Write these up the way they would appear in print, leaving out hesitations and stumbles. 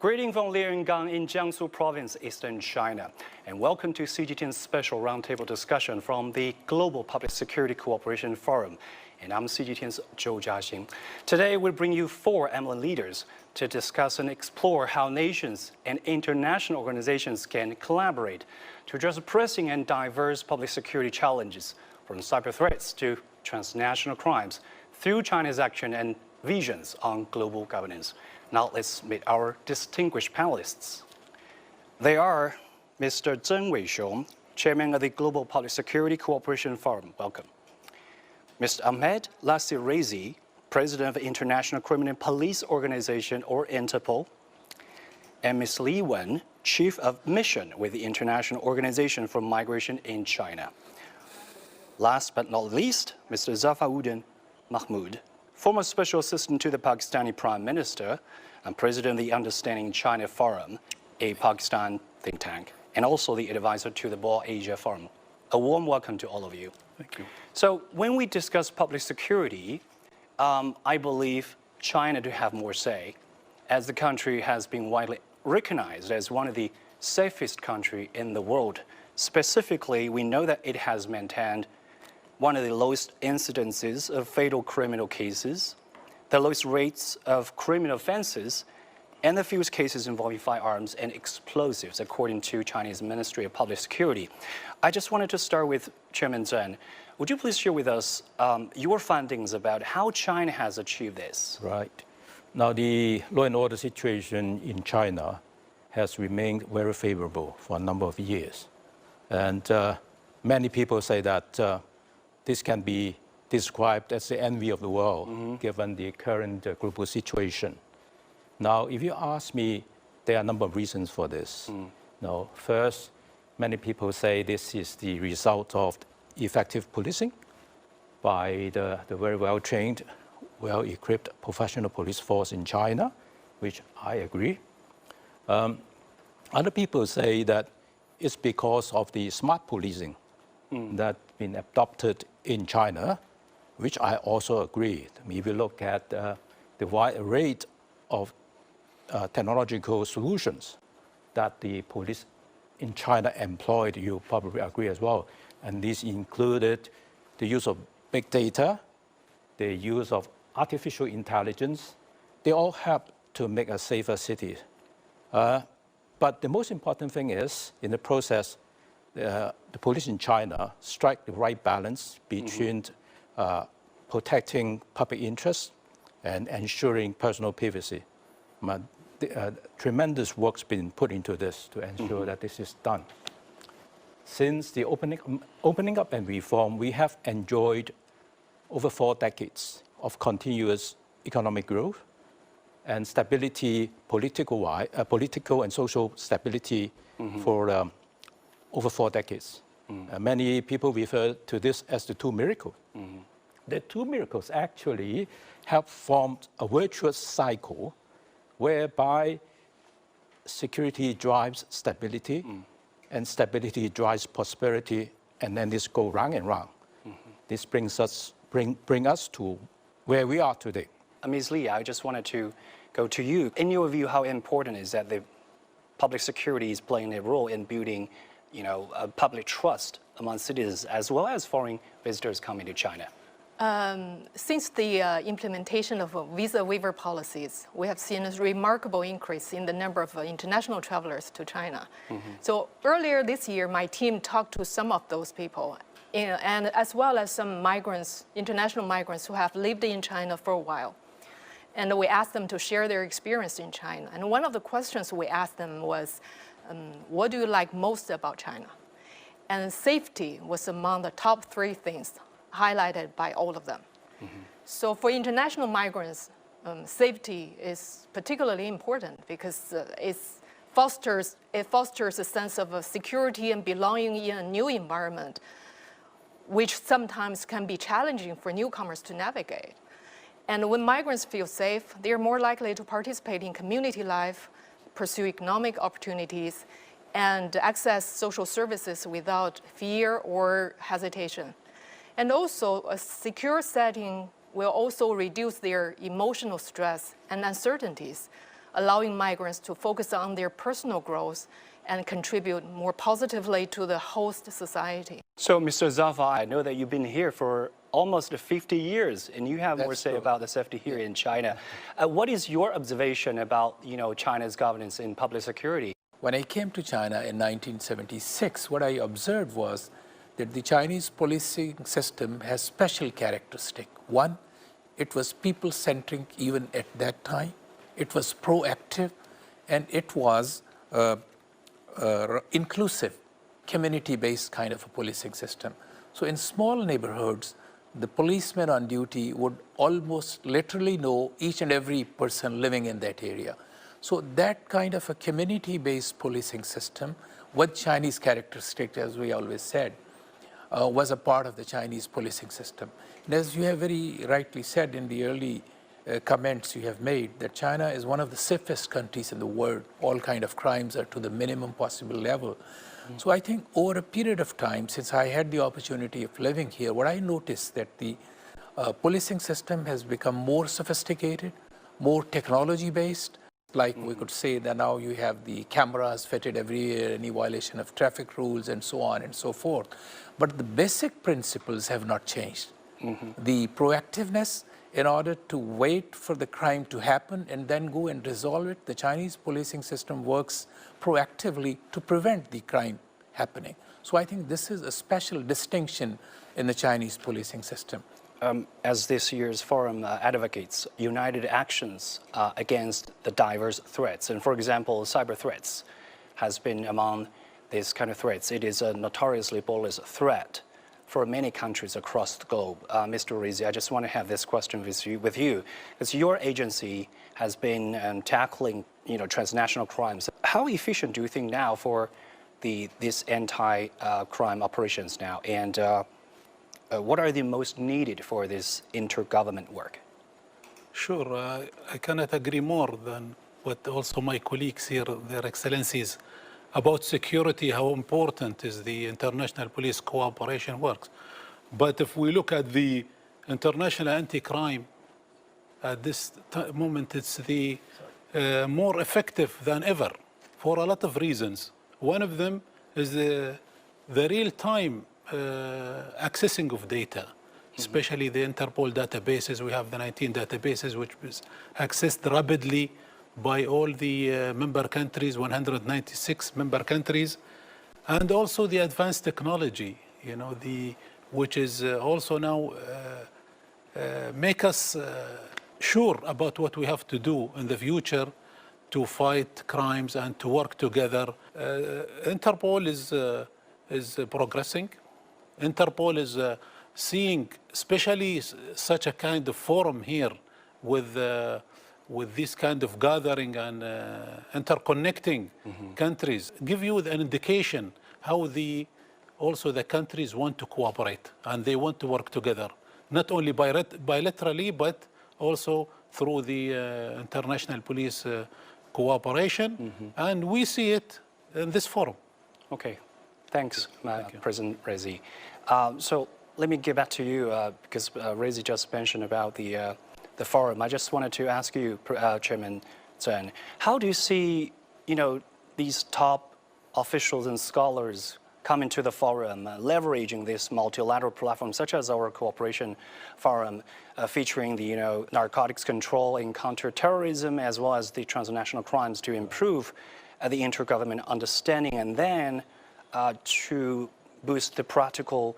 Greeting from Lianyungang in Jiangsu Province, Eastern China, and welcome to CGTN's special roundtable discussion from the Global Public Security Cooperation Forum. And I'm CGTN's Zhou Jiaxing. Today, we'll bring you 4 eminent leaders to discuss and explore how nations and international organizations can collaborate to address pressing and diverse public security challenges, from cyber threats to transnational crimes, through China's action and visions on global governance. Now let's meet our distinguished panelists. They are Mr. Zheng Weixiong, Chairman of the Global Public Security Cooperation Forum. Welcome. Mr. Ahmed Lassirezi, President of the International Criminal Police Organization, or Interpol. And Ms. Li Wen, Chief of Mission with the International Organization for Migration in China. Last but not least, Mr. Zafauddin Mahmood, former Special Assistant to the Pakistani Prime Minister and President of the Understanding China Forum, a Pakistan think tank, and also the advisor to the Ball Asia Forum. A warm welcome to all of you. Thank you. So when we discuss public security, I believe China to have more say, as the country has been widely recognized as one of the safest countries in the world. Specifically, we know that it has maintained one of the lowest incidences of fatal criminal cases, the lowest rates of criminal offenses, and the fewest cases involving firearms and explosives, according to Chinese Ministry of Public Security. I just wanted to start with Chairman Zheng. Would you please share with us your findings about how China has achieved this? Right. Now, the law and order situation in China has remained very favorable for a number of years. And many people say that this can be described as the envy of the world, given the current global situation. Now, if you ask me, there are a number of reasons for this. Now, first, many people say this is the result of effective policing by the very well-trained, well-equipped professional police force in China, which I agree. Other people say that it's because of the smart policing that's been adopted in China, which I also agree. I mean, if you look at the wide array of technological solutions that the police in China employed, you probably agree as well. And this included the use of big data, the use of artificial intelligence. They all help to make a safer city. But the most important thing is, in the process, the police in China strike the right balance between protecting public interests and ensuring personal privacy. Tremendous work's been put into this to ensure that this is done. Since the opening up and reform, we have enjoyed over 4 decades of continuous economic growth and stability, political and social stability for over 4 decades. Many people refer to this as the 2 miracles. The 2 miracles actually have formed a virtuous cycle whereby security drives stability, and stability drives prosperity, and then this goes round and round. This brings us to where we are today. Ms. Li, I just wanted to go to you. In your view, how important is that the public security is playing a role in building, a public trust among citizens as well as foreign visitors coming to China? Since the implementation of visa waiver policies, we have seen a remarkable increase in the number of international travelers to China. So earlier this year, my team talked to some of those people, and as well as some migrants, international migrants who have lived in China for a while. And we asked them to share their experience in China. And one of the questions we asked them was, what do you like most about China? And safety was among the top 3 things highlighted by all of them. So for international migrants, safety is particularly important because it fosters a sense of security and belonging in a new environment, which sometimes can be challenging for newcomers to navigate. And when migrants feel safe, they're more likely to participate in community life, pursue economic opportunities, and access social services without fear or hesitation. And also, a secure setting will also reduce their emotional stress and uncertainties allowing migrants to focus on their personal growth and contribute more positively to the host society. So, Mr. Zafar, I know that you've been here for almost 50 years, and you have more to say about the safety here in China. What is your observation about, China's governance in public security? When I came to China in 1976, what I observed was that the Chinese policing system has special characteristic. One, it was people-centric even at that time. It was proactive, and it was inclusive, community-based kind of a policing system. So in small neighborhoods, the policeman on duty would almost literally know each and every person living in that area. So that kind of a community-based policing system with Chinese characteristics, as we always said, was a part of the Chinese policing system. And as you have very rightly said in the early comments you have made, that China is one of the safest countries in the world. All kind of crimes are to the minimum possible level. So I think over a period of time, since I had the opportunity of living here, what I noticed that the policing system has become more sophisticated, more technology-based. Like we could say that now you have the cameras fitted everywhere, any violation of traffic rules and so on and so forth. But the basic principles have not changed. The proactiveness in order to wait for the crime to happen and then go and resolve it, the Chinese policing system works proactively to prevent the crime happening. So I think this is a special distinction in the Chinese policing system. As this year's forum advocates united actions against the diverse threats. And for example, cyber threats has been among these kind of threats. It is a notoriously bullish threat for many countries across the globe. Mr. Rizzi, I just want to have this question with you, because your agency has been tackling transnational crimes. How efficient do you think now for these anti-crime operations now? And what are the most needed for this intergovernment work? Sure, I cannot agree more than what also my colleagues here, their excellencies, about security, how important is the international police cooperation works. But if we look at the international anti-crime, at this moment it's the more effective than ever for a lot of reasons. One of them is the real-time accessing of data, especially the Interpol databases. We have the 19 databases which is accessed rapidly by all the member countries, 196 member countries, and also the advanced technology, which is also now make us sure about what we have to do in the future to fight crimes and to work together. Interpol is progressing. Interpol is seeing, especially such a kind of forum here with this kind of gathering and interconnecting countries, give you an indication how also the countries want to cooperate and they want to work together, not only bilaterally, but also through the international police cooperation. And we see it in this forum. Okay. Thanks, President Rizzi. So let me get back to you because Rizzi just mentioned about the forum. I just wanted to ask you, Chairman Chen, how do you see, these top officials and scholars coming to the forum, leveraging this multilateral platform, such as our cooperation forum, featuring the narcotics control and counterterrorism, as well as the transnational crimes, to improve the intergovernmental understanding, and then to boost the practical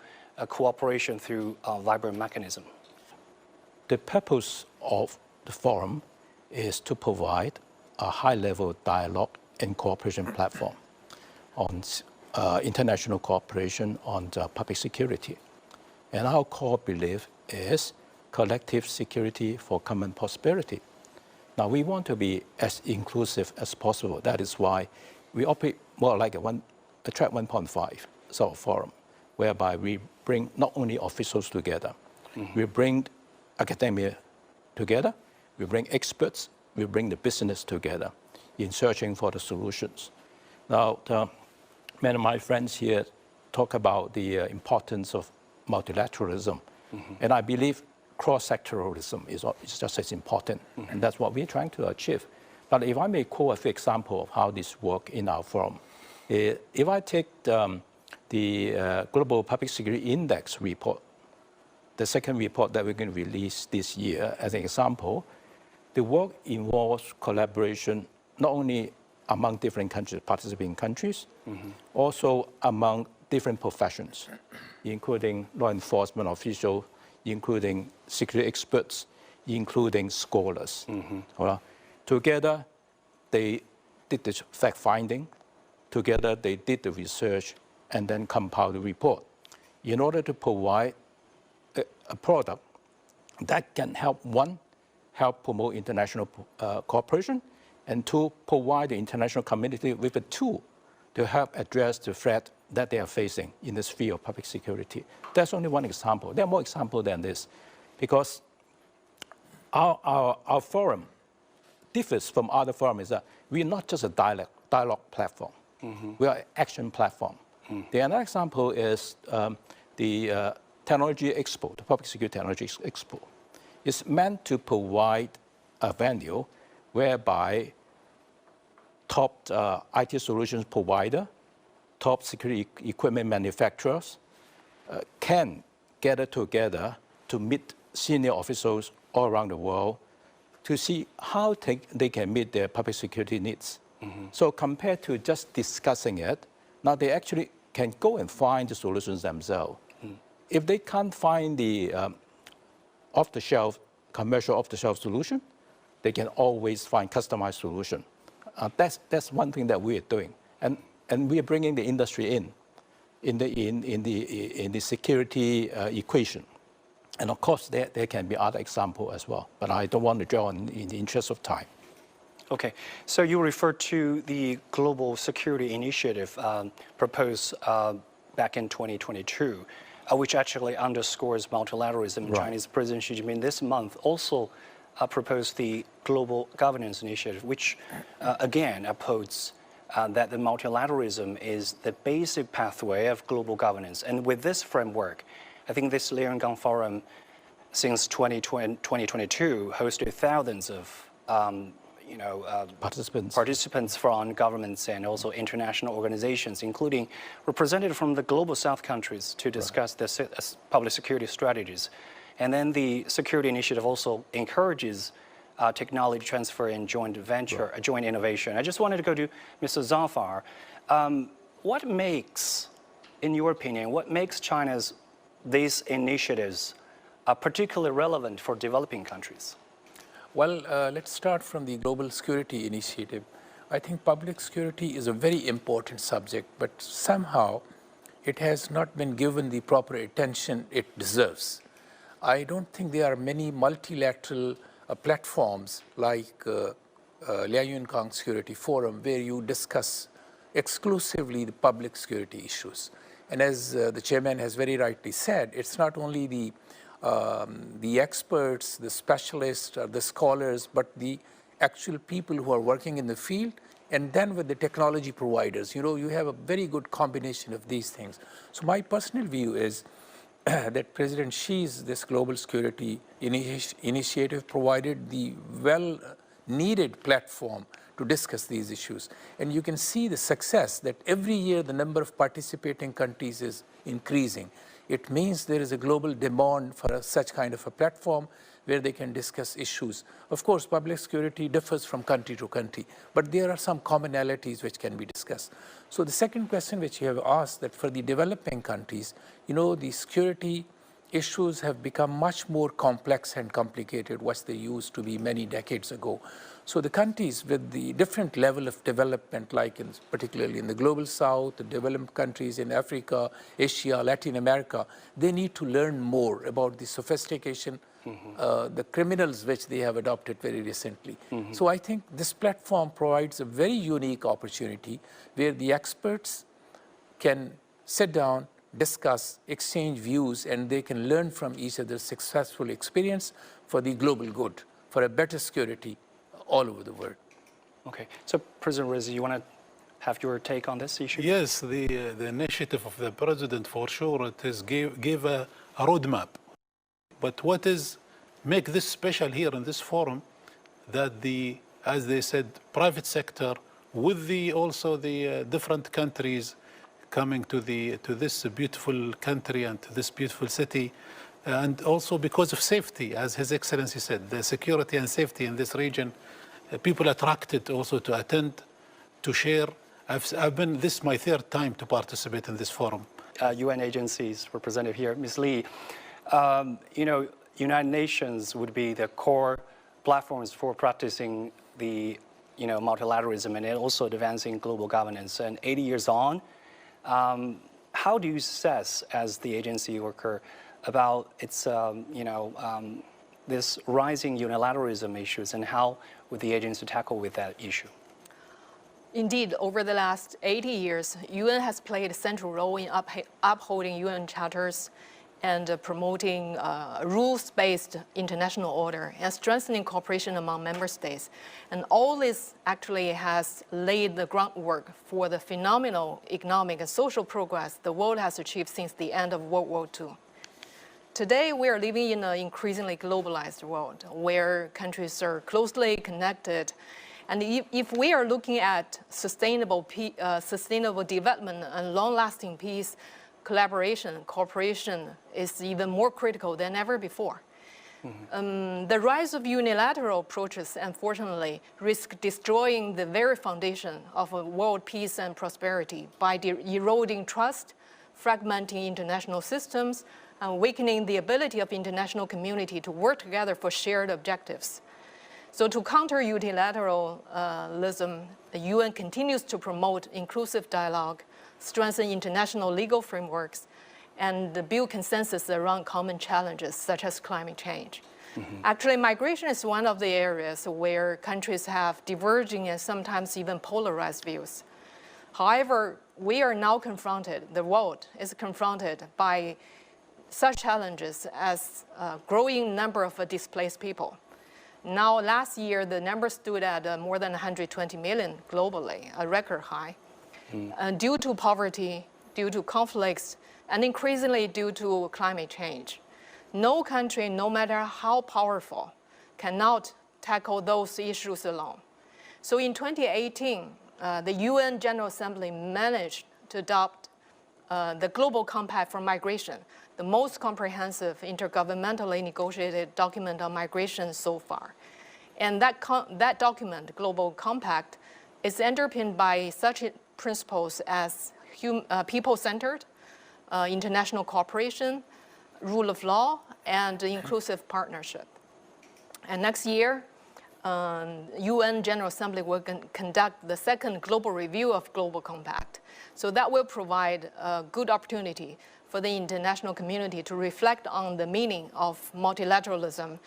cooperation through a vibrant mechanism? The purpose of the forum is to provide a high-level dialogue and cooperation platform on international cooperation on public security. And our core belief is collective security for common prosperity. Now, we want to be as inclusive as possible. That is why we operate more like a track 1.5 sort of forum, whereby we bring not only officials together, we bring academia together, we bring experts, we bring the business together in searching for the solutions. Now, many of my friends here talk about the importance of multilateralism, and I believe cross-sectoralism is just as important, and that's what we're trying to achieve. But if I may quote an example of how this works in our forum, if I take the Global Public Security Index report, the second report that we're going to release this year as an example, the work involves collaboration not only among different countries, participating countries, also among different professions, including law enforcement officials, including security experts, including scholars. Well, together, they did the fact-finding. Together, they did the research and then compiled the report in order to provide a product that can help, one, help promote international cooperation, and two, provide the international community with a tool to help address the threat that they are facing in the sphere of public security. That's only one example. There are more examples than this, because our forum differs from other forums is that we're not just a dialogue platform. We are an action platform. The another example is the Technology Expo, the Public Security Technology Expo. It's meant to provide a venue whereby top IT solutions provider, top security equipment manufacturers can gather together to meet senior officials all around the world to see how they can meet their public security needs. So compared to just discussing it, now they actually can go and find the solutions themselves. If they can't find the off-the-shelf, commercial off-the-shelf solution, they can always find customized solution. That's one thing that we are doing, and we are bringing the industry in the security equation. And of course, there can be other examples as well, but I don't want to draw on in the interest of time. Okay, so you referred to the Global Security Initiative proposed back in 2022, which actually underscores multilateralism. Right. Chinese President Xi Jinping this month also proposed the Global Governance Initiative, which again upholds that the multilateralism is the basic pathway of global governance. And with this framework, I think this Lianyungang Forum, since 2022, hosted thousands of participants from governments and also international organizations, including representatives from the global South countries, to discuss the public security strategies. And then the security initiative also encourages technology transfer and joint venture, joint innovation. I just wanted to go to Mr. Zafar. What makes, in your opinion, what makes these initiatives particularly relevant for developing countries? Well, let's start from the Global Security Initiative. I think public security is a very important subject, but somehow it has not been given the proper attention it deserves. I don't think there are many multilateral platforms like Lianyungang Security Forum where you discuss exclusively the public security issues. And as the chairman has very rightly said, it's not only the experts, the specialists, or the scholars, but the actual people who are working in the field, and then with the technology providers. You have a very good combination of these things. So my personal view is that President Xi's this Global Security Initiative provided the well-needed platform to discuss these issues. And you can see the success that every year the number of participating countries is increasing. It means there is a global demand for such kind of a platform where they can discuss issues. Of course, public security differs from country to country, but there are some commonalities which can be discussed. So the second question which you have asked, that for the developing countries, the security issues have become much more complex and complicated what they used to be many decades ago. So the countries with the different level of development, like particularly in the global south, the developed countries in Africa, Asia, Latin America, they need to learn more about the sophistication, the criminals which they have adopted very recently. So I think this platform provides a very unique opportunity where the experts can sit down, discuss, exchange views, and they can learn from each other's successful experience for the global good, for a better security all over the world. Okay, so President Rizzi, you want to have your take on this issue? Yes, the initiative of the president, for sure, it is give a roadmap. But what is make this special here in this forum, that the as they said, private sector with also the different countries coming to this beautiful country and to this beautiful city, and also because of safety, as His Excellency said, the security and safety in this region, people attracted also to attend, to share. This is my third time to participate in this forum. UN agencies represented here, Ms. Lee, United Nations would be the core platforms for practicing the multilateralism and also advancing global governance. And 80 years on, how do you assess as the agency worker about its, this rising unilateralism issues, and how would the agency tackle with that issue? Indeed, over the last 80 years, UN has played a central role in upholding UN charters and promoting rules-based international order and strengthening cooperation among member states. And all this actually has laid the groundwork for the phenomenal economic and social progress the world has achieved since the end of World War II. Today, we are living in an increasingly globalized world where countries are closely connected. And if we are looking at sustainable development and long-lasting peace, collaboration, cooperation is even more critical than ever before. The rise of unilateral approaches, unfortunately, risk destroying the very foundation of world peace and prosperity by eroding trust, fragmenting international systems, and weakening the ability of international community to work together for shared objectives. So to counter unilateralism, the UN continues to promote inclusive dialogue, strengthen international legal frameworks, and build consensus around common challenges such as climate change. Actually, migration is one of the areas where countries have diverging and sometimes even polarized views. However, we are now confronted, the world is confronted by such challenges as a growing number of displaced people. Now, last year, the number stood at more than 120 million globally, a record high. Due to poverty, due to conflicts, and increasingly due to climate change. No country, no matter how powerful, cannot tackle those issues alone. So in 2018, the UN General Assembly managed to adopt the Global Compact for Migration, the most comprehensive intergovernmentally negotiated document on migration so far. And that document, Global Compact, is underpinned by such principles as people-centered, international cooperation, rule of law, and inclusive partnership. And next year, UN General Assembly will conduct the second global review of Global Compact. So that will provide a good opportunity for the international community to reflect on the meaning of multilateralism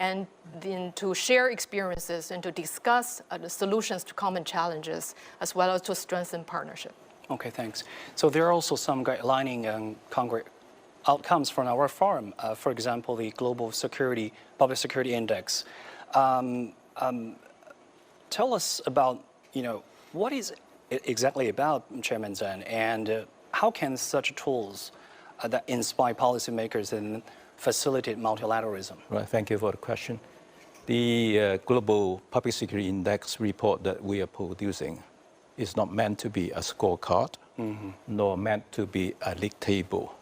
and then to share experiences and to discuss the solutions to common challenges, as well as to strengthen partnership. Okay, thanks. So there are also some guideline and concrete outcomes from our forum. For example, the Global Public Security Index. Tell us about, what is it exactly about, Chairman Zhang, and how can such tools that inspire policymakers and facilitate multilateralism? Right, thank you for the question. The Global Public Security Index report that we are producing is not meant to be a scorecard, nor meant to be a league table.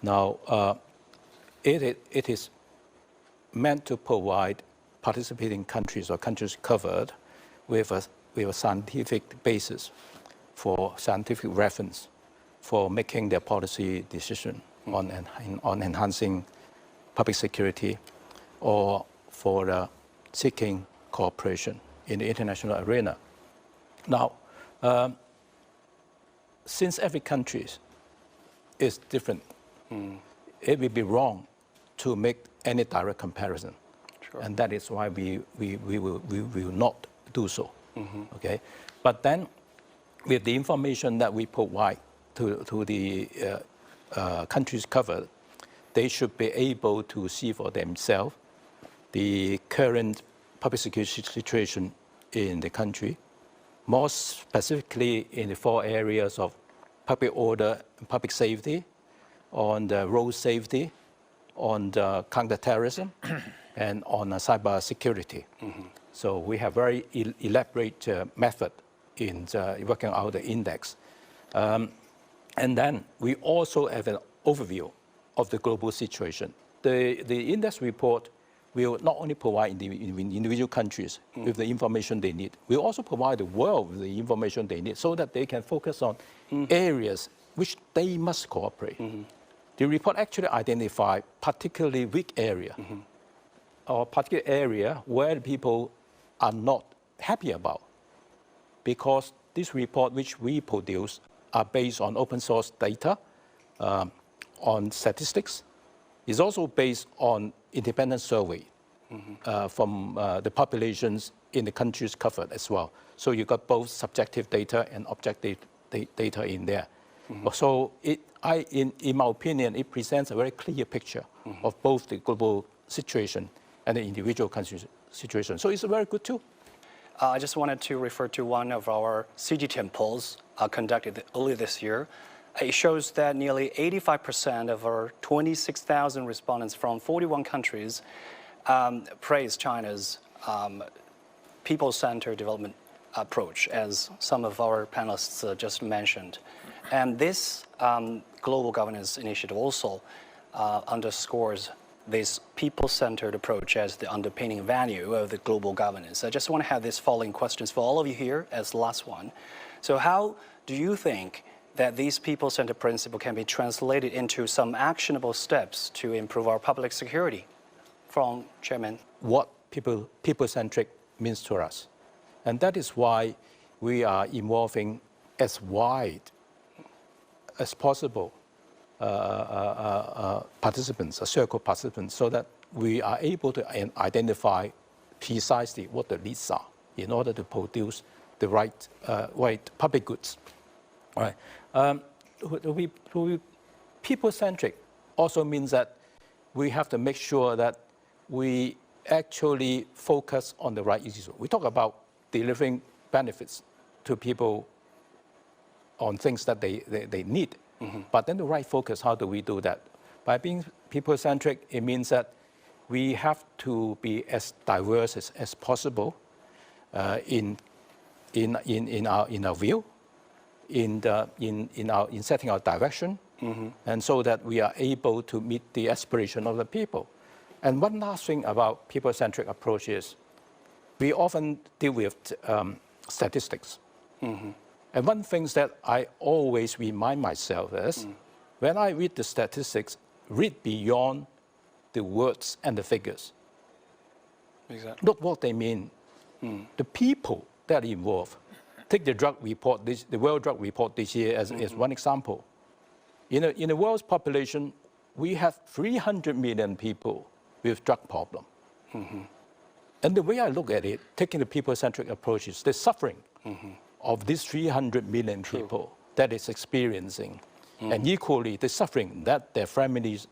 Now, it is meant to provide participating countries or countries covered with a scientific basis for scientific reference for making their policy decision on enhancing public security or for seeking cooperation in the international arena. Now, since every country is different, it would be wrong to make any direct comparison. Sure. And that is why we will not do so. Okay? But then, with the information that we provide to the countries covered, they should be able to see for themselves the current public security situation in the country, more specifically in the 4 areas of public order and public safety, on the road safety, on the counterterrorism, and on cyber security. So we have very elaborate method in working out the index. And then we also have an overview of the global situation. The index report will not only provide the individual countries with the information they need, we also provide the world with the information they need so that they can focus on areas which they must cooperate. The report actually identifies particularly weak area or particular area where people are not happy about, because this report which we produce are based on open source data, on statistics. It's also based on independent survey from the populations in the countries covered as well. So you got both subjective data and objective data in there. So in my opinion, it presents a very clear picture of both the global situation and the individual country situation. So it's a very good tool. I just wanted to refer to one of our CGTN polls conducted earlier this year. It shows that nearly 85% of our 26,000 respondents from 41 countries praised China's people-centered development approach, as some of our panelists just mentioned. And this global governance initiative also underscores this people-centered approach as the underpinning value of the global governance. I just want to have these following questions for all of you here as the last one. So how do you think that these people-centered principle can be translated into some actionable steps to improve our public security? From Chairman. What people-centric means to us. And that is why we are involving as wide as possible participants, circle participants, so that we are able to identify precisely what the needs are in order to produce the right public goods. All right. People-centric also means that we have to make sure that we actually focus on the right issues. We talk about delivering benefits to people on things that they need. But then the right focus, how do we do that? By being people-centric, it means that we have to be as diverse as possible in our view, in setting our direction, and so that we are able to meet the aspiration of the people. And one last thing about people-centric approach is we often deal with statistics. And one thing that I always remind myself is, when I read the statistics, read beyond the words and the figures. Exactly. Look what they mean. The people that are involved. Take the drug report, the World Drug Report this year as one example. In the world's population, we have 300 million people with drug problem. And the way I look at it, taking the people-centric approach, is the suffering of these 300 million people that is experiencing, and equally the suffering that their families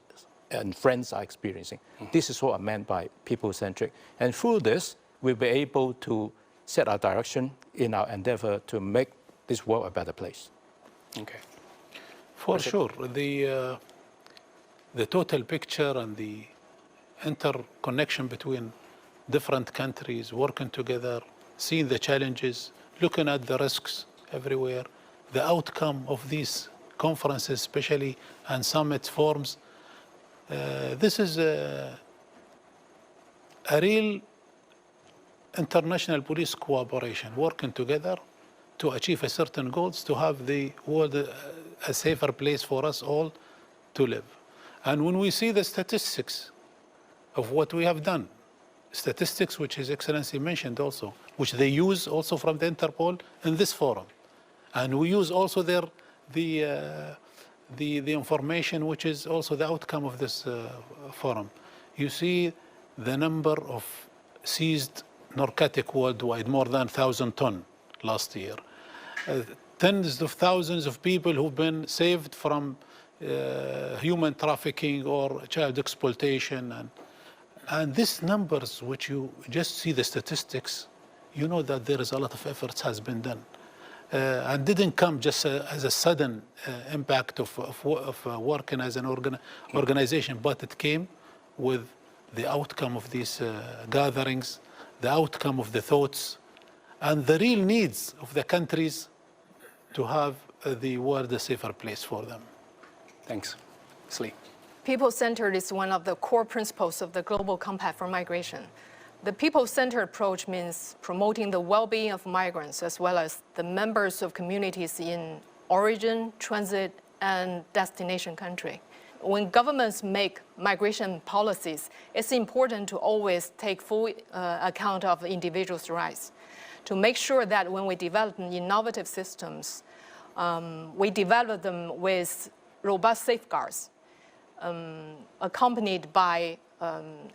and friends are experiencing. This is what I meant by people-centric. And through this, we'll be able to set our direction in our endeavor to make this world a better place. Okay. For sure, the total picture and the interconnection between different countries working together, seeing the challenges, looking at the risks everywhere, the outcome of these conferences especially and summit forums, this is a real international police cooperation, working together to achieve a certain goals, to have the world a safer place for us all to live. And when we see the statistics of what we have done, statistics which His Excellency mentioned also, which they use also from the Interpol in this forum, and we use also the information which is also the outcome of this forum. You see the number of seized narcotic worldwide, more than 1,000 tons last year. Tens of thousands of people who've been saved from human trafficking or child exploitation. And these numbers, which you just see the statistics, you know that there is a lot of efforts has been done. And didn't come just as a sudden impact of working as an organization, but it came with the outcome of these gatherings, the outcome of the thoughts, and the real needs of the countries to have the world a safer place for them. Thanks. Slee. People-centered is one of the core principles of the Global Compact for Migration. The people-centered approach means promoting the well-being of migrants as well as the members of communities in origin, transit, and destination country. When governments make migration policies, it's important to always take full account of individuals' rights, to make sure that when we develop innovative systems, we develop them with robust safeguards, accompanied by,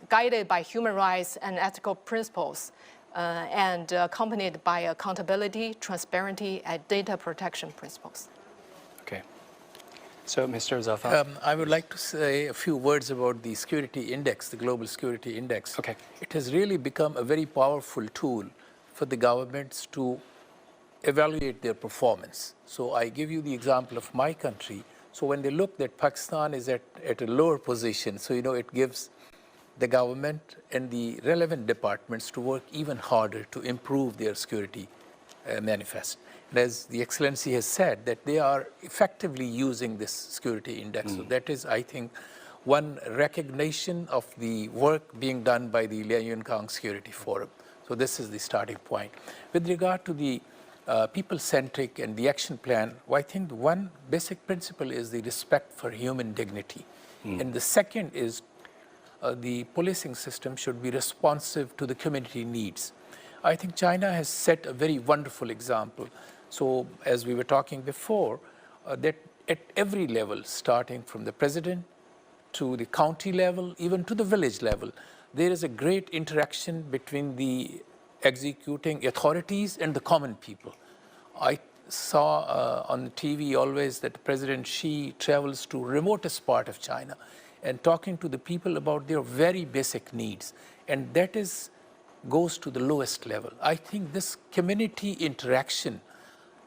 guided by human rights and ethical principles, and accompanied by accountability, transparency, and data protection principles. Okay. So, Mr. Zafar. I would like to say a few words about the security index, the Global Security Index. Okay. It has really become a very powerful tool for the governments to evaluate their performance. So I give you the example of my country. So when they look that Pakistan is at a lower position, so it gives the government and the relevant departments to work even harder to improve their security manifest. And as the Excellency has said, that they are effectively using this security index. So that is, I think, one recognition of the work being done by the Lianyungang Security Forum. So this is the starting point. With regard to the people-centric and the action plan, well, I think one basic principle is the respect for human dignity. And the second is the policing system should be responsive to the community needs. I think China has set a very wonderful example. So as we were talking before, that at every level, starting from the president to the county level, even to the village level, there is a great interaction between the executing authorities and the common people. I saw on the TV always that President Xi travels to remotest part of China and talking to the people about their very basic needs. And that goes to the lowest level. I think this community interaction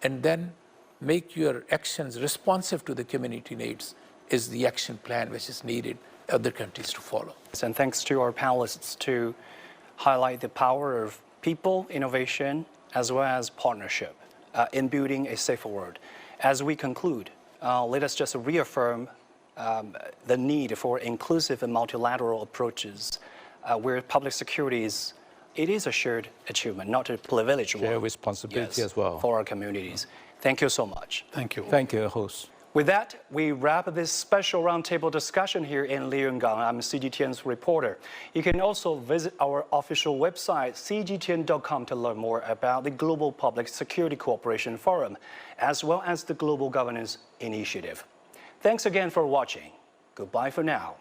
and then make your actions responsive to the community needs is the action plan which is needed other countries to follow. And thanks to our panelists to highlight the power of people, innovation, as well as partnership in building a safer world. As we conclude, let us just reaffirm the need for inclusive and multilateral approaches where public security is a shared achievement, not a privileged one. Shared responsibility as well. For our communities. Thank you so much. Thank you. Thank you, host. With that, we wrap this special roundtable discussion here in Lianyungang. I'm CGTN's reporter. You can also visit our official website, cgtn.com, to learn more about the Global Public Security Cooperation Forum, as well as the Global Governance Initiative. Thanks again for watching. Goodbye for now.